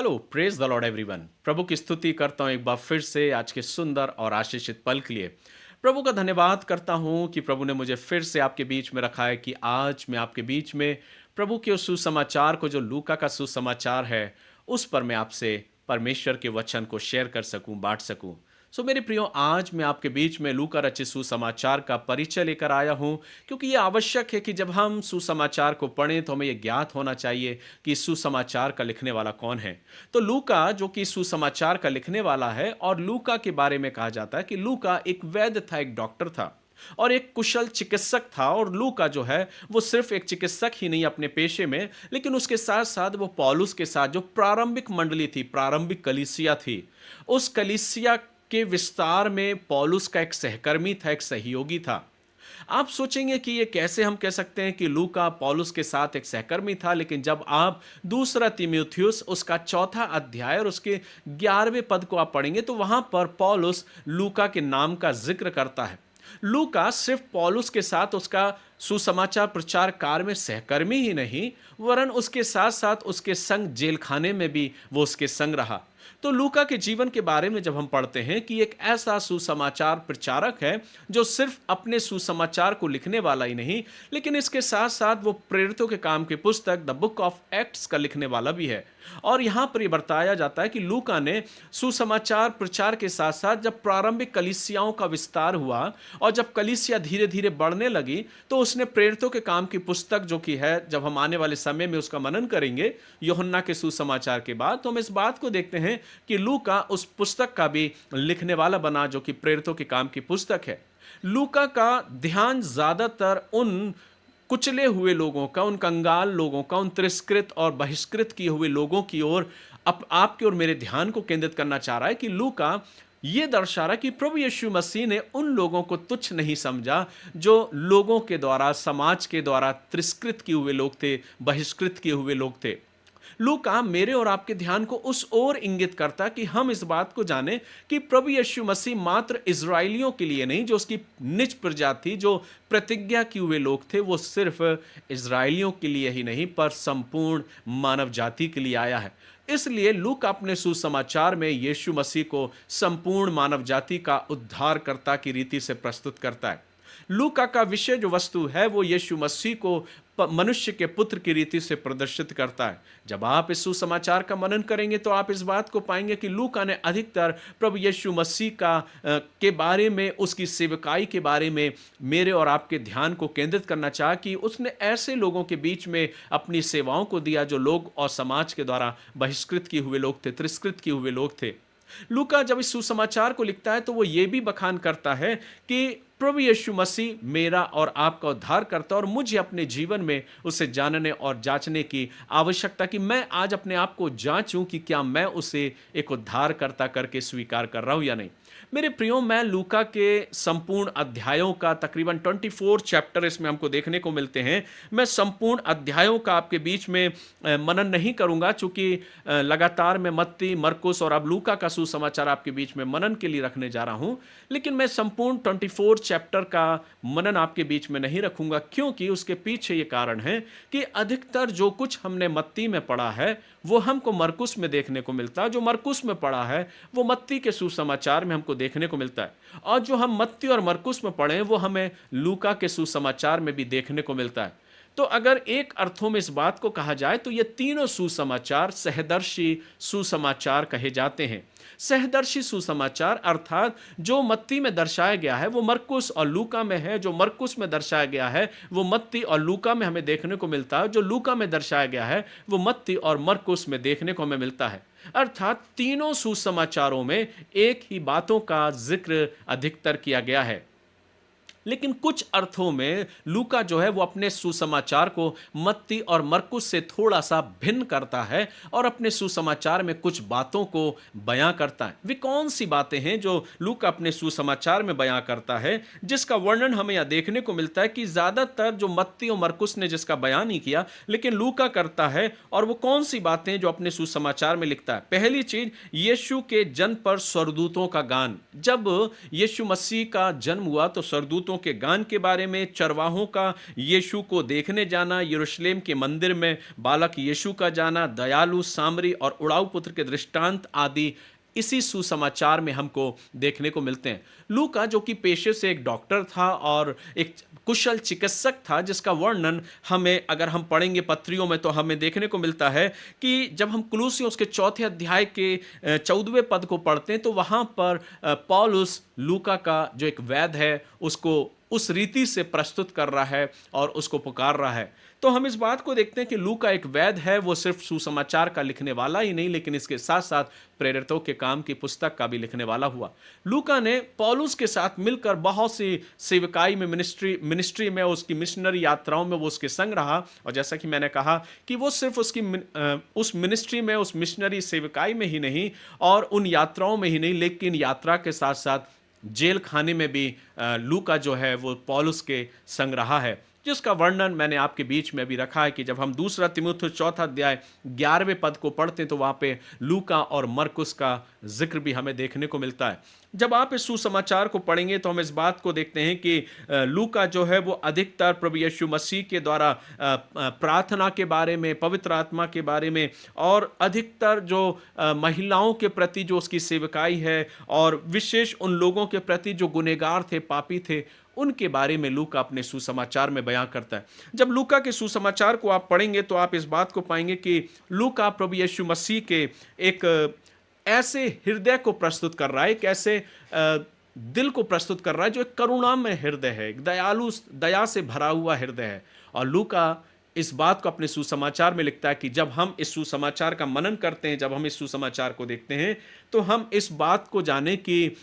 Hello, praise the Lord everyone. प्रभु की स्तुति करता हूँ एक बार फिर से आज के सुंदर और आशीषित पल के लिए। प्रभु का धन्यवाद करता हूँ कि प्रभु ने मुझे फिर से आपके बीच में रखा है कि आज मैं आपके बीच में प्रभु के उस सुसमाचार को, जो लूका का सुसमाचार है, उस पर मैं आपसे परमेश्वर के वचन को शेयर कर सकूं, बांट सकूं। मेरे प्रियो, आज मैं आपके बीच में लूका रचित सुसमाचार का परिचय लेकर आया हूं, क्योंकि ये आवश्यक है कि जब हम सुसमाचार को पढ़ें तो हमें ये ज्ञात होना चाहिए कि इस सुसमाचार का लिखने वाला कौन है। तो लूका जो कि सुसमाचार का लिखने वाला है, और लूका के बारे में कहा जाता है कि लूका एक वैद्य था, एक डॉक्टर था और एक कुशल चिकित्सक था। और लूका जो है वो सिर्फ एक चिकित्सक ही नहीं अपने पेशे में, लेकिन उसके साथ साथ वो पौलुस के साथ जो प्रारंभिक मंडली थी, प्रारंभिक कलीसिया थी, उस कलीसिया के विस्तार में पौलुस का एक सहकर्मी था, एक सहयोगी था। आप सोचेंगे कि ये कैसे हम कह सकते हैं कि लूका पौलुस के साथ एक सहकर्मी था, लेकिन जब आप दूसरा तीमुथियुस उसका चौथा अध्याय और उसके 11वें पद को आप पढ़ेंगे तो वहां पर पौलुस लूका के नाम का जिक्र करता है। लूका सिर्फ पौलुस के साथ उसका सुसमाचार प्रचार कार्य में सहकर्मी ही नहीं, वरन उसके साथ साथ उसके संग जेल खाने में भी वो उसके संग रहा। तो लूका के जीवन के बारे में जब हम पढ़ते हैं कि एक ऐसा सुसमाचार प्रचारक है जो सिर्फ अपने सुसमाचार को लिखने वाला ही नहीं, लेकिन इसके साथ साथ वो प्रेरितों के काम की पुस्तक द बुक ऑफ एक्ट्स का लिखने वाला भी है। और यहां पर यह बताया जाता है कि लूका ने सुसमाचार प्रचार के साथ साथ जब प्रारंभिक कलीसियाओं का विस्तार हुआ और जब कलीसिया धीरे धीरे बढ़ने लगी, तो उसने प्रेरितों के काम की पुस्तक जो कि है, जब हम आने वाले समय में उसका मनन करेंगे यूहन्ना के सुसमाचार के बाद, तो हम इस बात को देखते हैं कि लूका उस पुस्तक का भी लिखने वाला बना जो कि प्रेरितों के काम की पुस्तक है। लूका का ध्यान ज्यादातर उन कुचले हुए लोगों का, उन कंगाल लोगों का, उन तिरस्कृत और बहिष्कृत किए हुए लोगों की ओर, आपके और मेरे ध्यान को केंद्रित करना चाह रहा है कि लूका ये दर्शा रहा है कि प्रभु यीशु मसीह ने उन लोगों को तुच्छ नहीं समझा जो लोगों के द्वारा, समाज के द्वारा तिरस्कृत किए हुए लोग थे, बहिष्कृत किए हुए लोग थे। लूका मेरे और आपके ध्यान को उस ओर इंगित करता कि हम इस बात को जानें कि प्रभु यीशु मसीह मात्र इजराइलियों के लिए नहीं, जो उसकी निज प्रजाति, जो प्रतिज्ञा किए हुए लोग थे, वो सिर्फ इजराइलियों के लिए ही नहीं पर संपूर्ण मानव जाति के लिए आया है। इसलिए लूका अपने सुसमाचार में यीशु मसीह को संपूर्ण मानव जाति का उद्धारकर्ता की रीति से प्रस्तुत करता है। लूका का विषय जो वस्तु है वो यीशु मसीह को मनुष्य के पुत्र की रीति से प्रदर्शित करता है। जब आप इस सुसमाचार का मनन करेंगे तो आप इस बात को पाएंगे कि लूका ने अधिकतर प्रभु यीशु मसीह के बारे में, उसकी सेवकाई के बारे में मेरे और आपके ध्यान को केंद्रित करना चाहा कि उसने ऐसे लोगों के बीच में अपनी सेवाओं को दिया जो लोग और समाज के द्वारा बहिष्कृत किए हुए लोग थे, तिरस्कृत किए हुए लोग थे। लूका जब इस सुसमाचार को लिखता है तो वो ये भी बखान करता है कि प्रभु यीशु मसीह मेरा और आपका उद्धार करता, और मुझे अपने जीवन में उसे जानने और जांचने की आवश्यकता कि मैं आज अपने आप को जांचूं कि क्या मैं उसे एक उद्धारकर्ता करके स्वीकार कर रहा हूं या नहीं। मेरे प्रियो, मैं लूका के संपूर्ण अध्यायों का तकरीबन 24 चैप्टर इसमें हमको देखने को मिलते हैं। मैं संपूर्ण अध्यायों का आपके बीच में मनन नहीं करूंगा, चूंकि लगातार मैं मत्ती, मरकुस और अब लूका का सुसमाचार आपके बीच में मनन के लिए रखने जा रहा हूं, लेकिन मैं संपूर्ण 24 चैप्टर का मनन आपके बीच में नहीं रखूंगा, क्योंकि उसके पीछे ये कारण है कि अधिकतर जो कुछ हमने मत्ती में पढ़ा है वो हमको मरकुस में देखने को मिलता है, जो मरकुस में पढ़ा है वो मत्ती के सुसमाचार में हमको देखने को मिलता है, और जो हम मत्ती और मरकुस में पढ़े वो हमें लूका के सुसमाचार में भी देखने को मिलता है। तो अगर एक अर्थों में इस बात को कहा जाए तो ये तीनों सुसमाचार सहदर्शी सुसमाचार कहे जाते हैं। सहदर्शी सुसमाचार अर्थात जो मत्ती में दर्शाया गया है वो मरकुस और लूका में है, जो मरकुस में दर्शाया गया है वो मत्ती और लूका में हमें देखने को मिलता है, जो लूका में दर्शाया गया है वो मत्ती और मरकुस में देखने को हमें मिलता है। अर्थात तीनों सुसमाचारों में एक ही बातों का जिक्र अधिकतर किया गया है, लेकिन कुछ अर्थों में लूका जो है वो अपने सुसमाचार को मत्ती और मरकुस से थोड़ा सा भिन्न करता है और अपने सुसमाचार में कुछ बातों को बयां करता है। वे कौन सी बातें हैं जो लूका अपने सुसमाचार में बयां करता है, जिसका वर्णन हमें यह देखने को मिलता है कि ज्यादातर जो मत्ती और मरकुस ने जिसका बयान नहीं किया, लेकिन लूका करता है। और वो कौन सी बातें जो अपने सुसमाचार में लिखता है? पहली चीज, यीशु के जन्म पर स्वर्गदूतों का गान। जब यीशु मसीह का जन्म हुआ तो स्वर्गदूतों दूतों के गान के बारे में, चरवाहों का यीशु को देखने जाना, यरूशलेम के मंदिर में बालक यीशु का जाना, दयालु सामरी और उड़ाऊ पुत्र के दृष्टांत आदि इसी सुसमाचार में हमको देखने को मिलते हैं। लूका जो कि पेशे से एक डॉक्टर था और एक कुशल चिकित्सक था, जिसका वर्णन हमें अगर हम पढ़ेंगे पत्रियों में तो हमें देखने को मिलता है कि जब हम कुलुसियों उसके चौथे अध्याय के 14वें पद को पढ़ते हैं तो वहां पर पौलुस लूका का जो एक वैद्य है उसको उस रीति से प्रस्तुत कर रहा है और उसको पुकार रहा है। तो हम इस बात को देखते हैं कि लूका एक वैद्य है, वो सिर्फ सुसमाचार का लिखने वाला ही नहीं लेकिन इसके साथ साथ प्रेरितों के काम की पुस्तक का भी लिखने वाला हुआ। लूका ने पौलुस के साथ मिलकर बहुत सी सेवकाई में मिनिस्ट्री में उसकी मिशनरी यात्राओं में वो उसके संग रहा, और जैसा कि मैंने कहा कि वो सिर्फ उस मिनिस्ट्री में उस मिशनरी सेवकाई में ही नहीं और उन यात्राओं में ही नहीं लेकिन यात्रा के साथ साथ जेल खाने में भी लूका जो है वो पौलुस के संग रहा है, जिसका वर्णन मैंने आपके बीच में भी रखा है कि जब हम दूसरा तीमुथियुस चौथा अध्याय 11वें पद को पढ़ते हैं तो वहां पे लूका और मरकुस का जिक्र भी हमें देखने को मिलता है। जब आप इस सुसमाचार को पढ़ेंगे तो हम इस बात को देखते हैं कि लूका जो है वो अधिकतर प्रभु यीशु मसीह के द्वारा प्रार्थना के बारे में, पवित्र आत्मा के बारे में और अधिकतर जो महिलाओं के प्रति जो उसकी सेवकाई है और विशेष उन लोगों के प्रति जो गुनहगार थे, पापी थे, उनके बारे में लूका अपने सुसमाचार में बयां करता है। जब लूका के सुसमाचार को आप पढ़ेंगे तो आप इस बात को पाएंगे कि लूका प्रभु यीशु मसीह के एक ऐसे हृदय को प्रस्तुत कर रहा है, एक ऐसे दिल को प्रस्तुत कर रहा है जो एक करुणामय हृदय है, एक दया से भरा हुआ हृदय है। और लूका इस बात को अपने सुसमाचार में लिखता है कि जब हम इस सुसमाचार का मनन करते हैं, जब हम इस सुसमाचार को देखते हैं तो हम इस बात को जाने कि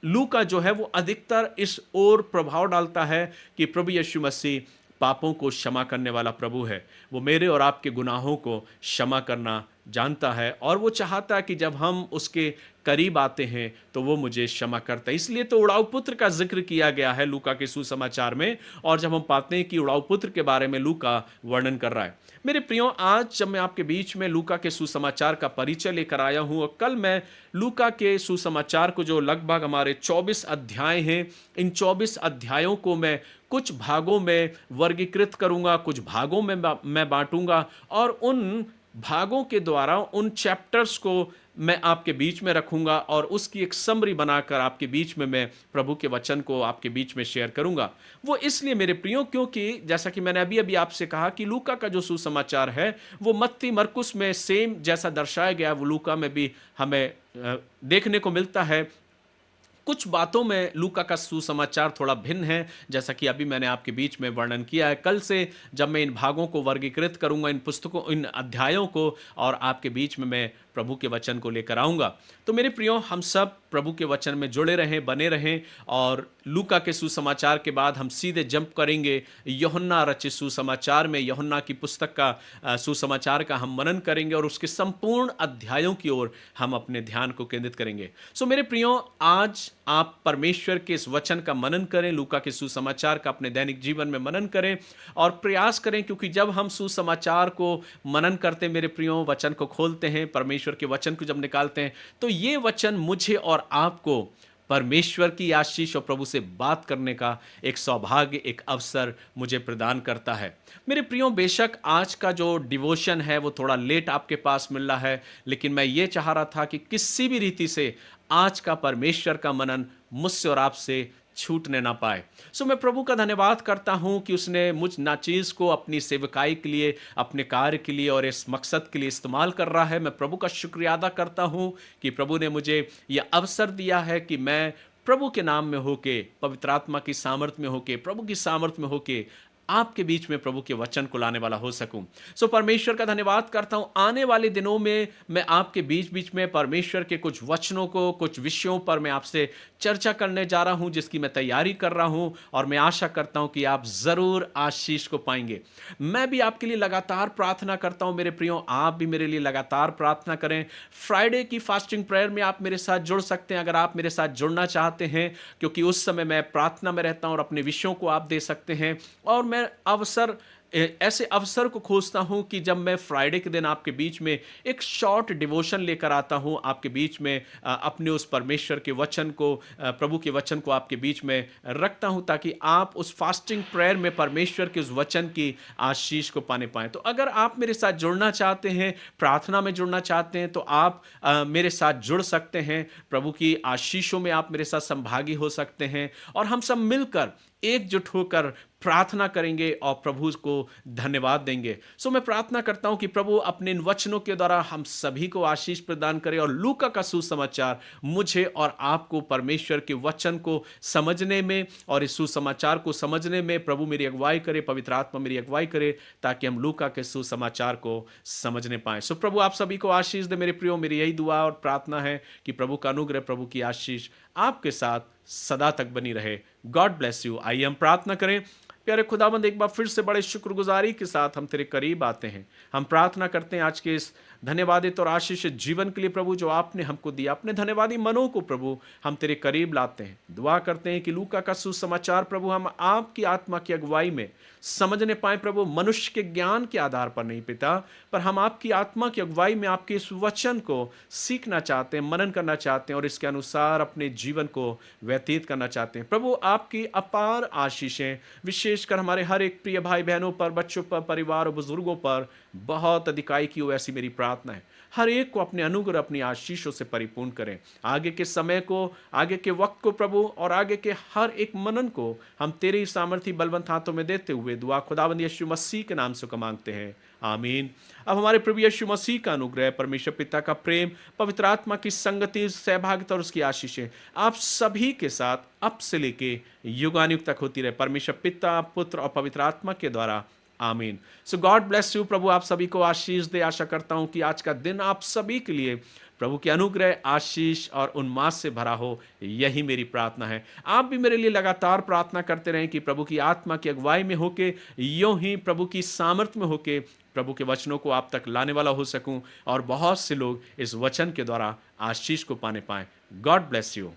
लूका जो है वो अधिकतर इस ओर प्रभाव डालता है कि प्रभु यीशु मसीह पापों को क्षमा करने वाला प्रभु है। वो मेरे और आपके गुनाहों को क्षमा करना जानता है और वो चाहता है कि जब हम उसके करीब आते हैं तो वो मुझे क्षमा करता है। इसलिए तो उड़ाऊ पुत्र का जिक्र किया गया है लूका के सुसमाचार में, और जब हम पाते हैं कि उड़ाऊ पुत्र के बारे में लूका वर्णन कर रहा है। मेरे प्रियो, आज जब मैं आपके बीच में लूका के सुसमाचार का परिचय लेकर आया हूं और कल मैं लूका के सुसमाचार को जो लगभग हमारे 24 अध्याय हैं, इन 24 अध्यायों को मैं कुछ भागों में वर्गीकृत करूंगा, कुछ भागों में मैं बांटूंगा और उन भागों के द्वारा उन चैप्टर्स को मैं आपके बीच में रखूंगा और उसकी एक समरी बनाकर आपके बीच में मैं प्रभु के वचन को आपके बीच में शेयर करूंगा। वो इसलिए मेरे प्रियो क्योंकि जैसा कि मैंने अभी अभी आपसे कहा कि लूका का जो सुसमाचार है वो मत्ती मरकुस में सेम जैसा दर्शाया गया वो लूका में भी हमें देखने को मिलता है। कुछ बातों में लूका का सुसमाचार थोड़ा भिन्न है, जैसा कि अभी मैंने आपके बीच में वर्णन किया है। कल से जब मैं इन भागों को वर्गीकृत करूंगा, इन पुस्तकों, इन अध्यायों को, और आपके बीच में मैं प्रभु के वचन को लेकर आऊंगा। तो मेरे प्रियो, हम सब प्रभु के वचन में जुड़े रहें, बने रहें, और लूका के सुसमाचार के बाद हम सीधे जंप करेंगे यूहन्ना रचित सुसमाचार में। यूहन्ना की पुस्तक का सुसमाचार का हम मनन करेंगे और उसके संपूर्ण अध्यायों की ओर हम अपने ध्यान को केंद्रित करेंगे। सो मेरे प्रियो, आज आप परमेश्वर के इस वचन का मनन करें, लूका के सुसमाचार का अपने दैनिक जीवन में मनन करें और प्रयास करें, क्योंकि जब हम सुसमाचार को मनन करते हैं मेरे प्रियो, वचन को खोलते हैं, परमेश्वर के वचन को जब निकालते हैं, तो ये वचन मुझे और आपको परमेश्वर की आशीष और प्रभु से बात करने का एक सौभाग्य, एक अवसर मुझे प्रदान करता है। मेरे प्रियो, बेशक आज का जो डिवोशन है वो थोड़ा लेट आपके पास मिल रहा है, लेकिन मैं ये चाह रहा था कि किसी भी रीति से आज का परमेश्वर का मनन मुझसे और आपसे छूटने ना पाए। सो मैं प्रभु का धन्यवाद करता हूं कि उसने मुझ नाचीज को अपनी सेवकाई के लिए, अपने कार्य के लिए और इस मकसद के लिए इस्तेमाल कर रहा है। मैं प्रभु का शुक्रिया अदा करता हूं कि प्रभु ने मुझे यह अवसर दिया है कि मैं प्रभु के नाम में होके, पवित्र आत्मा की सामर्थ में होके, प्रभु की सामर्थ में होके आपके बीच में प्रभु के वचन को लाने वाला हो सकूं। सो परमेश्वर का धन्यवाद करता हूं। आने वाले दिनों में मैं आपके बीच बीच में परमेश्वर के कुछ वचनों को, कुछ विषयों पर मैं आपसे चर्चा करने जा रहा हूं, जिसकी मैं तैयारी कर रहा हूं, और मैं आशा करता हूं कि आप जरूर आशीष को पाएंगे। मैं भी आपके लिए लगातार प्रार्थना करता हूं मेरे प्रियो, आप भी मेरे लिए लगातार प्रार्थना करें। फ्राइडे की फास्टिंग प्रेयर में आप मेरे साथ जुड़ सकते हैं अगर आप मेरे साथ जुड़ना चाहते हैं, क्योंकि उस समय मैं प्रार्थना में रहता हूं और अपने विषयों को आप दे सकते हैं। और मैं अवसर ऐसे अवसर को खोजता हूँ कि जब मैं फ्राइडे के दिन आपके बीच में एक शॉर्ट डिवोशन लेकर आता हूँ, आपके बीच में अपने उस परमेश्वर के वचन को, प्रभु के वचन को आपके बीच में रखता हूँ, ताकि आप उस फास्टिंग प्रेयर में परमेश्वर के उस वचन की आशीष को पाने पाएँ। तो अगर आप मेरे साथ जुड़ना चाहते हैं, प्रार्थना में जुड़ना चाहते हैं, तो आप मेरे साथ जुड़ सकते हैं। प्रभु की आशीषों में आप मेरे साथ संभागी हो सकते हैं और हम सब मिलकर एकजुट होकर प्रार्थना करेंगे और प्रभु को धन्यवाद देंगे। सो मैं प्रार्थना करता हूं कि प्रभु अपने इन वचनों के द्वारा हम सभी को आशीष प्रदान करे और लूका का सुसमाचार मुझे और आपको परमेश्वर के वचन को समझने में और इस सुसमाचार को समझने में प्रभु मेरी अगुवाई करे, पवित्र आत्मा मेरी अगुवाई करे, ताकि हम लूका के सुसमाचार को समझने पाएं। सो प्रभु आप सभी को आशीष दे मेरे प्रियो। मेरी यही दुआ और प्रार्थना है कि प्रभु का अनुग्रह, प्रभु की आशीष आपके साथ सदा तक बनी रहे। God bless you. आइए हम प्रार्थना करें। प्यारे खुदाबंद, एक बार फिर से बड़े शुक्रगुजारी के साथ हम तेरे करीब आते हैं। हम प्रार्थना करते हैं आज के इस धन्यवादित और आशीषित जीवन के लिए प्रभु, जो आपने हमको दिया। अपने धन्यवादी मनों को प्रभु हम तेरे करीब लाते हैं। दुआ करते हैं कि लूका का सुसमाचार प्रभु हम आपकी आत्मा की अगुवाई में समझने पाए प्रभु, मनुष्य के ज्ञान के आधार पर नहीं पिता, पर हम आपकी आत्मा की अगुवाई में आपके इस वचन को सीखना चाहते हैं, मनन करना चाहते हैं और इसके अनुसार अपने जीवन को व्यतीत करना चाहते हैं। प्रभु आपकी अपार आशीषें विशेषकर हमारे हर एक प्रिय भाई बहनों पर, बच्चों पर, परिवार और बुजुर्गों पर बहुत अधिकाई की हो, ऐसी मेरी प्रार्थना है। हर एक को अपने अनुग्रह, अपनी आशीषों से परिपूर्ण करें। आगे के समय को, आगे के वक्त को प्रभु और आगे के हर एक मनन को हम तेरे ही सामर्थी बलवंत हाथों में देते हुए दुआ खुदावंद यीशु मसीह के नाम से मांगते हैं, आमीन। अब हमारे प्रभु यीशु मसीह का अनुग्रह, परमेश्वर पिता का प्रेम, पवित्र आत्मा की संगति, सहभागिता और उसकी आशीषें आप सभी के साथ अब से लेके युगानुयुग तक होती रहे, परमेश्वर पिता, पुत्र और पवित्र आत्मा के द्वारा, आमीन। सो गॉड ब्लेस यू। प्रभु आप सभी को आशीष दे। आशा करता हूं कि आज का दिन आप सभी के लिए प्रभु के अनुग्रह, आशीष और उन्माद से भरा हो, यही मेरी प्रार्थना है। आप भी मेरे लिए लगातार प्रार्थना करते रहें कि प्रभु की आत्मा की अगुवाई में होके, यूं ही प्रभु की सामर्थ में होके प्रभु के वचनों को आप तक लाने वाला हो सकूं और बहुत से लोग इस वचन के द्वारा आशीष को पाने पाएं। God bless you.